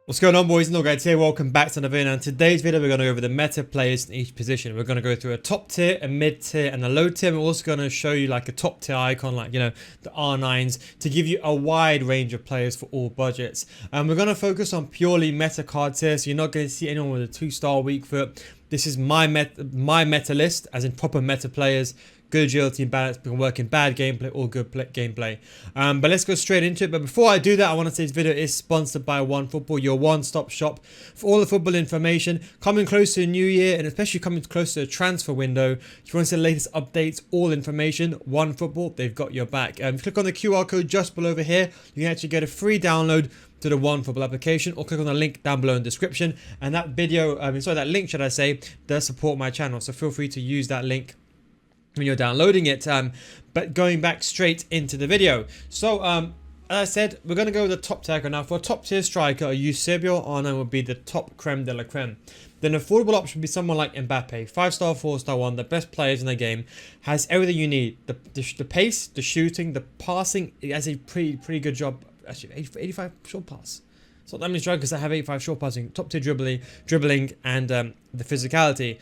What's going on, boys? NealGuides here. Welcome back to another video. And in today's video, we're going to go over the meta players in each position. We're going to go through a top tier, a mid tier, and a low tier. We're also going to show you like a top tier icon, like, you know, the R9s, to give you a wide range of players for all budgets. And we're going to focus on purely meta cards here, so you're not going to see anyone with a 2-star weak foot. This is my meta list, as in proper meta players. Good agility and balance, can work in bad gameplay or good gameplay. But let's go straight into it. But before I do that, I want to say this video is sponsored by OneFootball, your one-stop shop for all the football information. Coming close to the new year, and especially coming close to the transfer window, if you want to see the latest updates, all information, OneFootball, they've got your back. Click on the QR code just below over here. You can actually get a free download to the OneFootball application, or click on the link down below in the description. And that video, that link, should I say, does support my channel. So feel free to use that link when you're downloading it. But going back straight into the video, so as I said, we're going to go with the top tier now. For a top tier striker, Eusebio Arno would be the top creme de la creme. Then an affordable option would be someone like Mbappe, 5-star, 4-star, one, the best players in the game, has everything you need, the pace, the shooting, the passing. It has a pretty good job. Actually, 85 short pass. It's not that many strikers that have 85 short passing, top tier dribbling, and the physicality.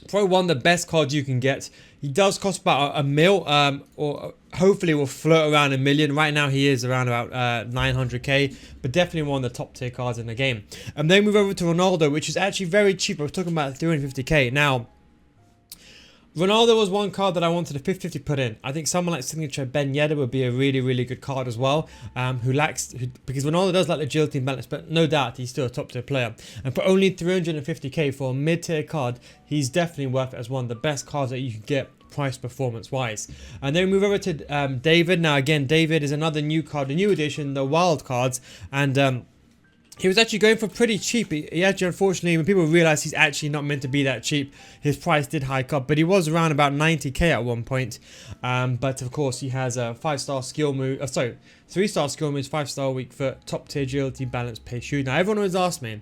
Probably one of the best cards you can get. He does cost about a mil, or hopefully will float around $1 million. Right now he is around about 900k, but definitely one of the top tier cards in the game. And then move over to Ronaldo, which is actually very cheap. I was talking about 350k. Now, Ronaldo was one card that I wanted a 50-50 put in. I think someone like Signature Ben Yedder would be a really good card as well, because Ronaldo does like agility and balance, but no doubt he's still a top tier player. And for only 350k for a mid tier card, he's definitely worth it as one of the best cards that you can get price performance wise. And then we move over to David. Now again, David is another new card, a new edition, the wild cards, and he was actually going for pretty cheap. He actually, unfortunately, when people realize he's actually not meant to be that cheap, his price did hike up. But he was around about 90k at one point. But of course, he has a 5-star skill move. 3-star skill moves, 5-star weak foot, top tier agility, balance, pace, shoot. Now, everyone always asks me,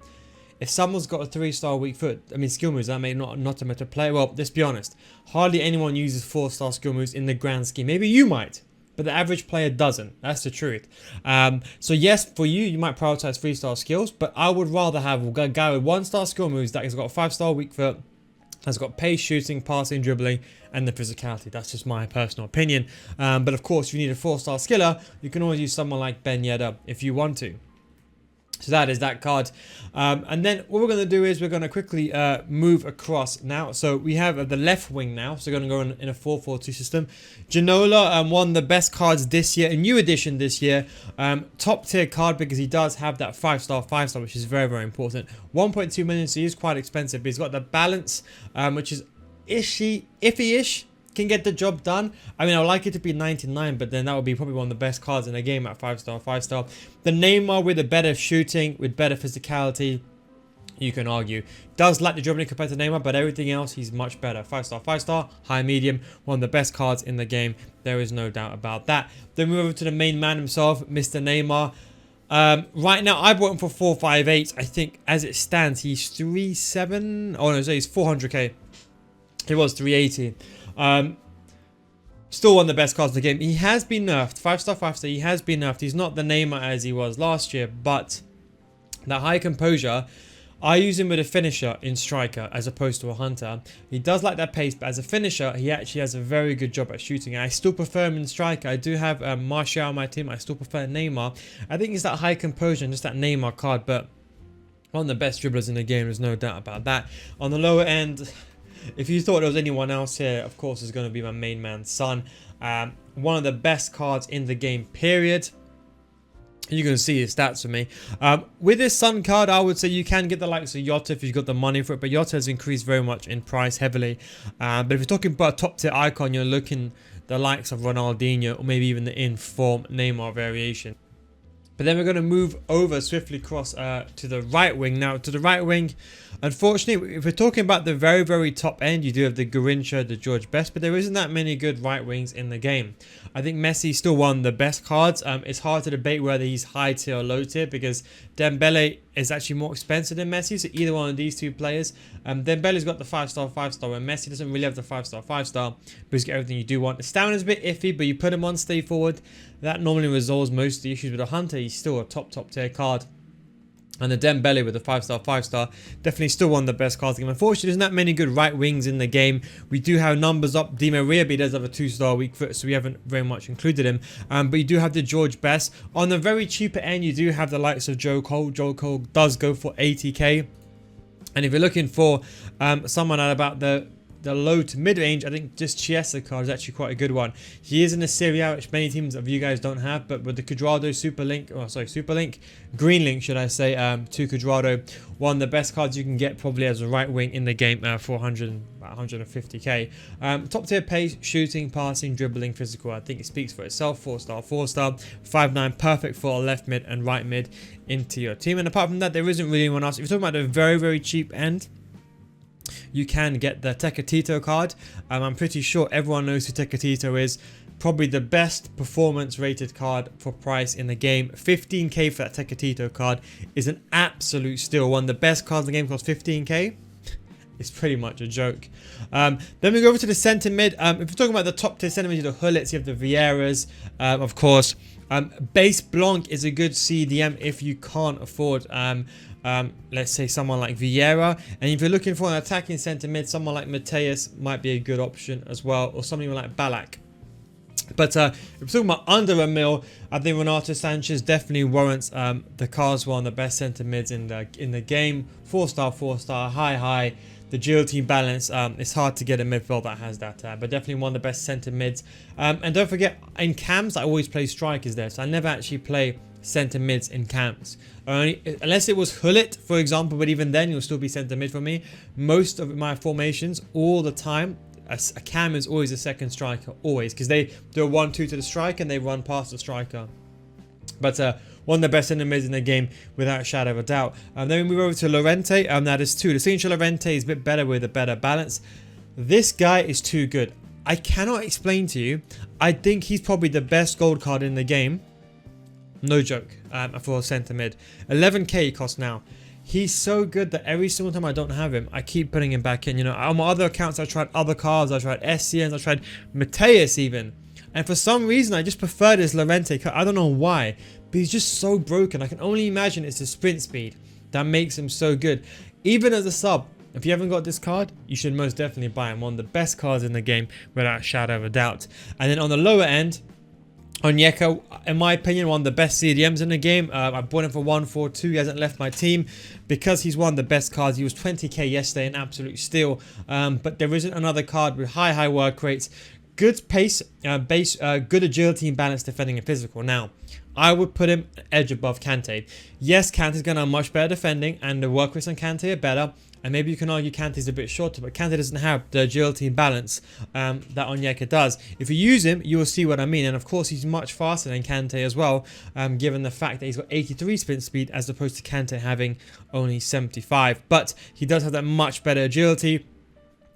if someone's got a 3-star weak foot, skill moves, that may not a meta player. Well, let's be honest. Hardly anyone uses 4-star skill moves in the grand scheme. Maybe you might, but the average player doesn't. That's the truth. So yes, for you, you might prioritize 3-star skills, but I would rather have a guy with 1-star skill moves that has got a 5-star weak foot, has got pace, shooting, passing, dribbling, and the physicality. That's just my personal opinion. But of course, if you need a 4-star skiller, you can always use someone like Ben Yedder if you want to. So that is that card. And then what we're going to do is we're going to quickly move across now. So we have the left wing now. So we're going to go in a 4-4-2 system. Ginola, one of the best cards this year, a new edition this year. Top tier card because he does have that 5-star, which is very important. 1.2 million, so he is quite expensive. But he's got the balance, which is iffy-ish. Can get the job done. I would like it to be 99, but then that would be probably one of the best cards in the game at 5-star. The Neymar with a better shooting, with better physicality, you can argue. Does lack the dribbling compared to Neymar, but everything else, he's much better. 5-star, high medium, one of the best cards in the game. There is no doubt about that. Then move over to the main man himself, Mr. Neymar. Right now, I bought him for 458. I think as it stands, he's 3.7. Oh no, so he's 400k. He was 380. Still one of the best cards in the game. He has been nerfed. 5-star. He has been nerfed. He's not the Neymar as he was last year, but that high composure, I use him with a finisher in striker as opposed to a hunter. He does like that pace, but as a finisher, he actually has a very good job at shooting. I still prefer him in striker. I do have Martial on my team. I still prefer Neymar. I think it's that high composure and just that Neymar card, but one of the best dribblers in the game. There's no doubt about that. On the lower end, if you thought there was anyone else here, of course, it's going to be my main man, Son. One of the best cards in the game, period. You can see his stats for me. With this Son card, I would say you can get the likes of Jota if you've got the money for it, but Jota has increased very much in price heavily. But if you're talking about a top tier icon, you're looking the likes of Ronaldinho, or maybe even the in-form Neymar variation. But then we're going to move over swiftly across to the right wing. Now, to the right wing, unfortunately, if we're talking about the very top end, you do have the Garrincha, the George Best, but there isn't that many good right wings in the game. I think Messi is still one of the best cards. It's hard to debate whether he's high tier or low tier because Dembele is actually more expensive than Messi, so either one of these two players. Dembele's got the 5-star, where Messi doesn't really have the 5-star, but he's got everything you do want. The stamina's a bit iffy, but you put him on stay forward, that normally resolves most of the issues with a hunter. He's still a top tier card. And the Dembele with the 5-star, 5-star, definitely still one of the best cards in the game. Unfortunately, there's not many good right wings in the game. We do have numbers up. Di Maria, but he does have a 2-star weak foot, so we haven't very much included him. But you do have the George Best. On the very cheaper end, you do have the likes of Joe Cole. Joe Cole does go for 80k. And if you're looking for someone at about the low to mid range, I think just Chiesa card is actually quite a good one. He is in a Serie A, which many teams of you guys don't have, but with the Cuadrado Super Link, Green Link, should I say, to Cuadrado, one of the best cards you can get probably as a right wing in the game for 150k. Top tier pace, shooting, passing, dribbling, physical. I think it speaks for itself. 4-star, 4-star, 5'9", perfect for left mid and right mid into your team. And apart from that, there isn't really anyone else. If you're talking about the very, very cheap end, you can get the Tecatito card. I'm pretty sure everyone knows who Tecatito is. Probably the best performance rated card for price in the game. 15k for that Tecatito card is an absolute steal. One of the best cards in the game costs 15k. It's pretty much a joke. Then we go over to the centre mid. If you're talking about the top tier centre mid, you have the Hullets, you have the Vieiras, of course. Base Blanc is a good CDM if you can't afford let's say someone like Vieira. And if you're looking for an attacking centre mid, someone like Mateus might be a good option as well, or something like Ballack. But if we're talking about under a mil, I think Renato Sanchez definitely warrants the cards, one of the best centre mids in the game. 4-star, 4-star, high. The agility balance, it's hard to get a midfield that has that, but definitely one of the best centre mids. And don't forget, in cams, I always play strikers there, so I never actually play centre mids in cams. Unless it was Hullet, for example, but even then, you'll still be centre mid for me. Most of my formations, all the time, a cam is always a second striker, always, because they do a 1-2 to the striker and they run past the striker. But one of the best centre mids in the game, without a shadow of a doubt. Then we move over to Llorente. That is 2. The signature Llorente is a bit better with a better balance. This guy is too good. I cannot explain to you. I think he's probably the best gold card in the game. No joke. For centre mid. 11k he costs now. He's so good that every single time I don't have him, I keep putting him back in. You know, on my other accounts, I tried other cards. I tried SCNs. I tried Mateus even. And for some reason, I just prefer this Llorente card. I don't know why, but he's just so broken. I can only imagine it's the sprint speed that makes him so good. Even as a sub, if you haven't got this card, you should most definitely buy him. One of the best cards in the game, without a shadow of a doubt. And then on the lower end, Onyeka, in my opinion, one of the best CDMs in the game. I bought him for 142. He hasn't left my team because he's one of the best cards. He was 20k yesterday, an absolute steal. But there isn't another card with high work rates, good pace, good agility and balance, defending and physical. Now, I would put him an edge above Kante. Yes, Kante's going to have much better defending, and the work rates on Kante are better. And maybe you can argue Kante's a bit shorter, but Kante doesn't have the agility and balance that Onyeka does. If you use him, you will see what I mean. And of course, he's much faster than Kante as well, given the fact that he's got 83 sprint speed as opposed to Kante having only 75. But he does have that much better agility.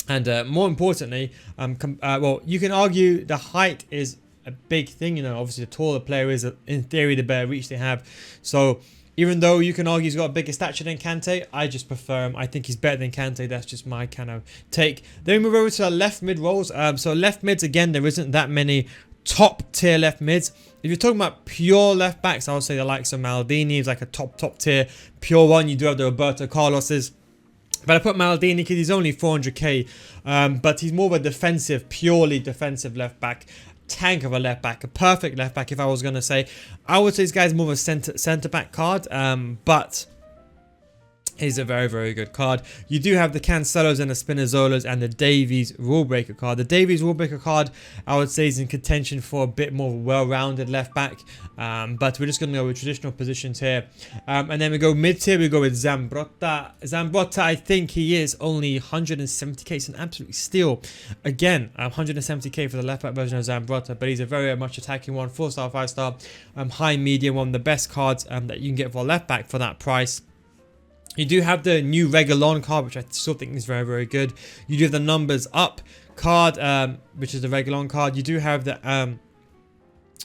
And more importantly, well, you can argue the height is a big thing. You know, obviously the taller the player is, in theory, the better reach they have. So even though you can argue he's got a bigger stature than Kante, I just prefer him. I think he's better than Kante. That's just my kind of take. Then we move over to our left mid roles. So left mids, again, there isn't that many top tier left mids. If you're talking about pure left backs, I would say the likes of Maldini is like a top tier pure one. You do have the Roberto Carlos's. But I put Maldini because he's only 400k. But he's more of a defensive, purely defensive left back. Tank of a left back, a perfect left back if I was going to say. I would say this guy's more of a centre back card, but he's a very good card. You do have the Cancelos and the Spinazzolas and the Davies Rule Breaker card. The Davies Rule Breaker card, I would say, is in contention for a bit more well-rounded left back, but we're just going to go with traditional positions here. And then we go mid-tier, we go with Zambrotta. Zambrotta, I think he is only 170k. It's an absolute steal. Again, 170k for the left back version of Zambrotta, but he's a very much attacking one. 4-star, 5-star, high medium, one of the best cards that you can get for a left back for that price. You do have the new Reguilon card, which I still think is very good. You do have the numbers up card, which is the Reguilon card. You do have the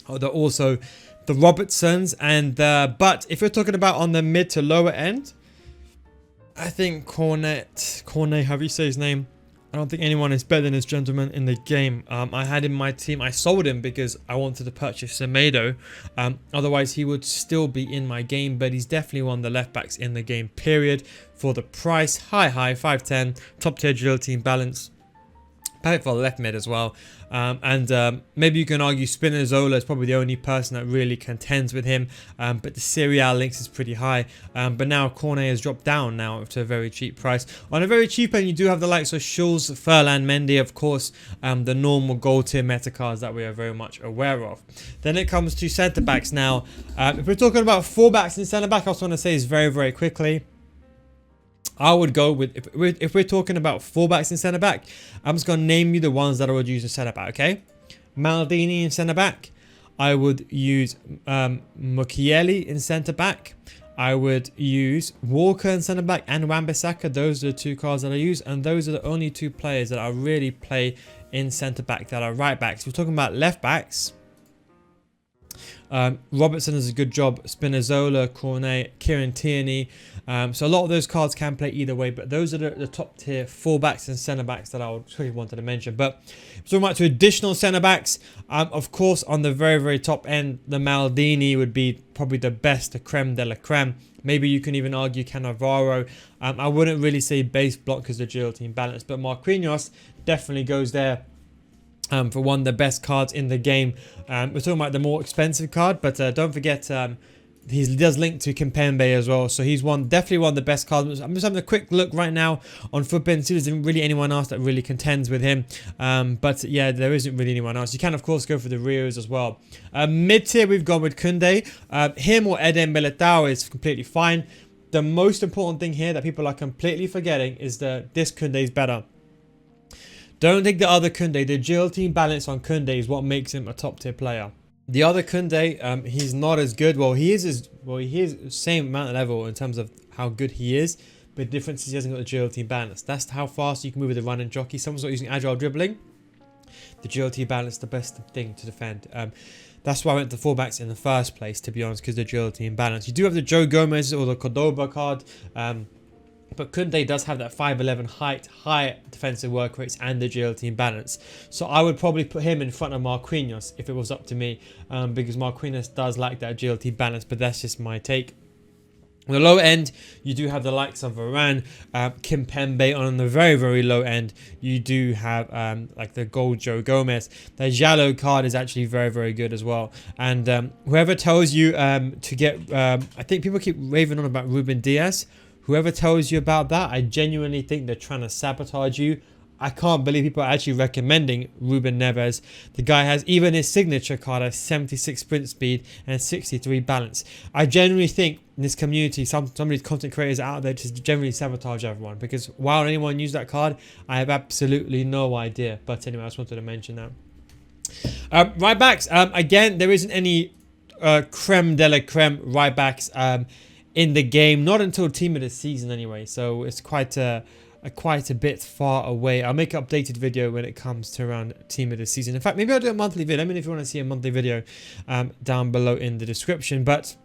also the Robertsons, and but if you're talking about on the mid to lower end, I think Cornet, however you say his name, I don't think anyone is better than this gentleman in the game. I had him in my team. I sold him because I wanted to purchase Semedo. Otherwise, he would still be in my game. But he's definitely one of the left backs in the game, period. For the price, high, 5'10", top tier agility and balance. Perfect for left mid as well. Maybe you can argue Spinazzola is probably the only person that really contends with him. But the Serie A links is pretty high. But now Cornet has dropped down now to a very cheap price. On a very cheap end, you do have the likes of Schulz, Furlan, Mendy, of course. The normal gold tier meta cards that we are very much aware of. Then it comes to centre backs now. If we're talking about fullbacks and centre back, I also want to say is very quickly. I would go with, if we're talking about fullbacks and centre back, I'm just going to name you the ones that I would use in centre back, okay? Maldini in centre back. I would use Mukiele in centre back. I would use Walker in centre back and Wan-Bissaka. Those are the two cards that I use, and those are the only two players that I really play in centre back that are right backs. We're talking about left backs. Robertson does a good job. Spinazzola, Cornet, Kieran Tierney. So a lot of those cards can play either way, but those are the top tier fullbacks and centre backs that I would really wanted to mention. But talking about traditional centre backs, of course, on the very top end, the Maldini would be probably the best, the creme de la creme. Maybe you can even argue Cannavaro. I wouldn't really say base block because agility and balance, but Marquinhos definitely goes there. For one of the best cards in the game. We're talking about the more expensive card, but don't forget he does link to Kimpembe as well. So he's definitely one of the best cards. I'm just having a quick look right now on Footbin. See, there's really anyone else that really contends with him. But yeah, there isn't really anyone else. You can, of course, go for the Rios as well. Mid-tier, we've gone with Koundé. Him or Eden Militao is completely fine. The most important thing here that people are completely forgetting is that this Koundé is better. Don't take the other Koundé. The agility and balance on Koundé is what makes him a top tier player. The other Koundé, he's not as good. Well, he is the same amount of level in terms of how good he is. But the difference is he hasn't got agility and balance. That's how fast you can move with the run and jockey. Someone's not using agile dribbling. The agility and balance is the best thing to defend. That's why I went to fullbacks in the first place, to be honest, because the agility and balance. You do have the Joe Gomez or the Cordoba card. But Koundé does have that 5'11" height, high defensive work rates and agility and balance. So I would probably put him in front of Marquinhos if it was up to me. Because Marquinhos does like that agility balance, but that's just my take. On the low end, you do have the likes of Varane, Kimpembe. On the very low end, you do have like the gold Joe Gomez. The Jallo card is actually very good as well. And whoever tells you to get, I think people keep raving on about Ruben Diaz. Whoever tells you about that, I genuinely think they're trying to sabotage you. I can't believe people are actually recommending Ruben Neves. The guy has, even his signature card has 76 sprint speed and 63 balance. I genuinely think in this community, some of these content creators out there just generally sabotage everyone. Because why would anyone use that card? I have absolutely no idea. But anyway, I just wanted to mention that. Right backs, again, there isn't any creme de la creme right backs in the game, not until team of the season anyway, so it's quite a bit far away. I'll make an updated video when it comes to around team of the season. In fact, maybe I'll do a monthly video. Let me know if you want to see a monthly video down below in the description. But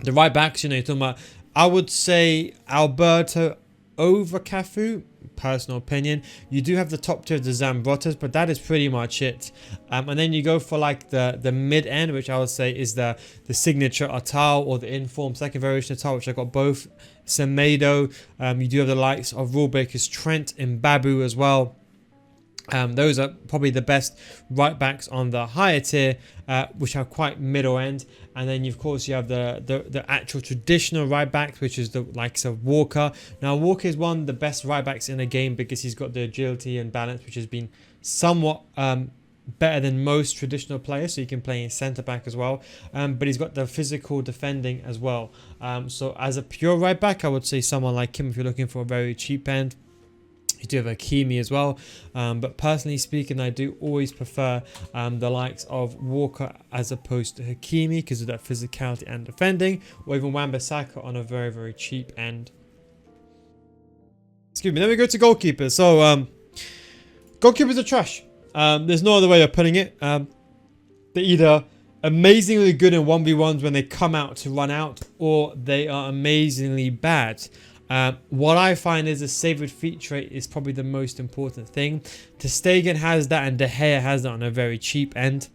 the right backs, you know, you're talking about, I would say Alberto over Cafu, personal opinion. You do have the top tier of the Zambrotas, but that is pretty much it. And then you go for like the mid end, which I would say is the signature Atal or the inform second variation Atal, which I got both. Semedo. You do have the likes of Rule Breakers Trent and Babu as well. Those are probably the best right backs on the higher tier, which are quite middle end. And then of course you have the actual traditional right backs, which is the likes of Walker. Now Walker is one of the best right backs in the game because he's got the agility and balance, which has been somewhat better than most traditional players, so you can play in centre back as well. But he's got the physical defending as well. So as a pure right back, I would say someone like him if you're looking for a very cheap end. You do have Hakimi as well, but personally speaking, I do always prefer the likes of Walker as opposed to Hakimi because of that physicality and defending, or even Wan-Bissaka on a very cheap end. Excuse me. Then we go to goalkeepers. So goalkeepers are trash. There's no other way of putting it. They're either amazingly good in 1v1s when they come out to run out, or they are amazingly bad. What I find is the saved feature rate is probably the most important thing. Ter Stegen has that and De Gea has that on a very cheap end.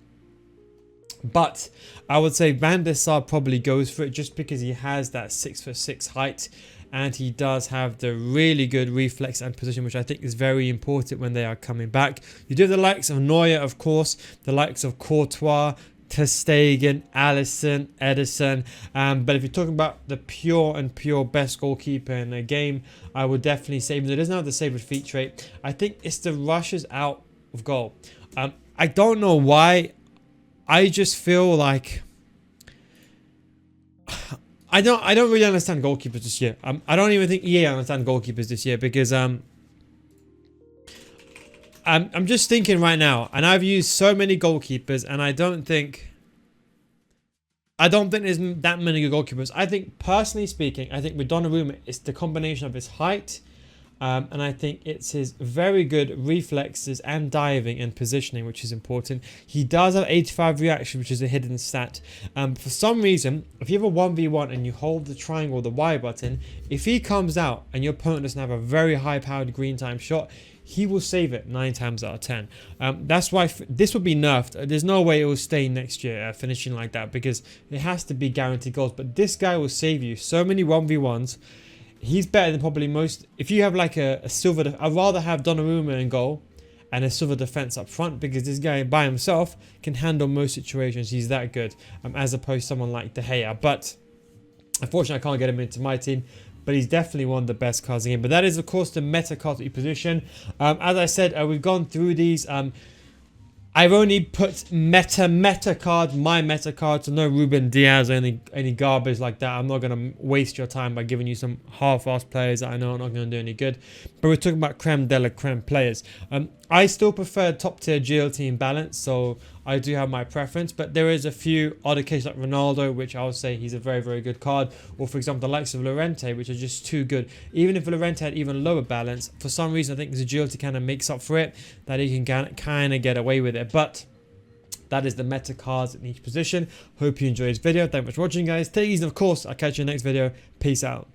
But I would say Van der Sar probably goes for it just because he has that 6'6" height, and he does have the really good reflex and position, which I think is very important when they are coming back. You do have the likes of Neuer, of course, the likes of Courtois, Ter Stegen, Alisson, Ederson. But if you're talking about the pure best goalkeeper in the game, I would definitely say, even though it doesn't have the saved feature rate, I think it's the rushes out of goal. I don't know why. I just feel like I don't really understand goalkeepers this year. I don't even think EA understand goalkeepers this year, because I'm just thinking right now, and I've used so many goalkeepers, and I don't think there's that many good goalkeepers. I think, personally speaking, I think with Donnarumma, it's the combination of his height, and I think it's his very good reflexes and diving and positioning, which is important. He does have 85 reaction, which is a hidden stat. For some reason, if you have a 1v1 and you hold the triangle or the Y button, if he comes out and your opponent doesn't have a very high-powered green time shot, he will save it 9 times out of 10. That's why this will be nerfed. There's no way it will stay next year finishing like that, because it has to be guaranteed goals. But this guy will save you so many 1v1s. He's better than probably most. If you have like a silver, I'd rather have Donnarumma in goal and a silver defense up front, because this guy by himself can handle most situations. He's that good, as opposed to someone like De Gea. But unfortunately, I can't get him into my team. But he's definitely one of the best cards in the game. But that is, of course, the meta card that you position. As I said, we've gone through these. I've only put meta card, my meta card, so no Ruben Diaz or any garbage like that. I'm not going to waste your time by giving you some half-assed players that I know are not going to do any good. But we're talking about creme de la creme players. I still prefer top-tier agility and balance, so I do have my preference. But there is a few odd occasions like Ronaldo, which I would say he's a very, very good card. Or, for example, the likes of Llorente, which are just too good. Even if Llorente had even lower balance, for some reason I think his agility kind of makes up for it, that he can kind of get away with it. But that is the meta cards in each position. Hope you enjoyed this video. Thank you much for watching, guys. Take it easy, and of course, I'll catch you in the next video. Peace out.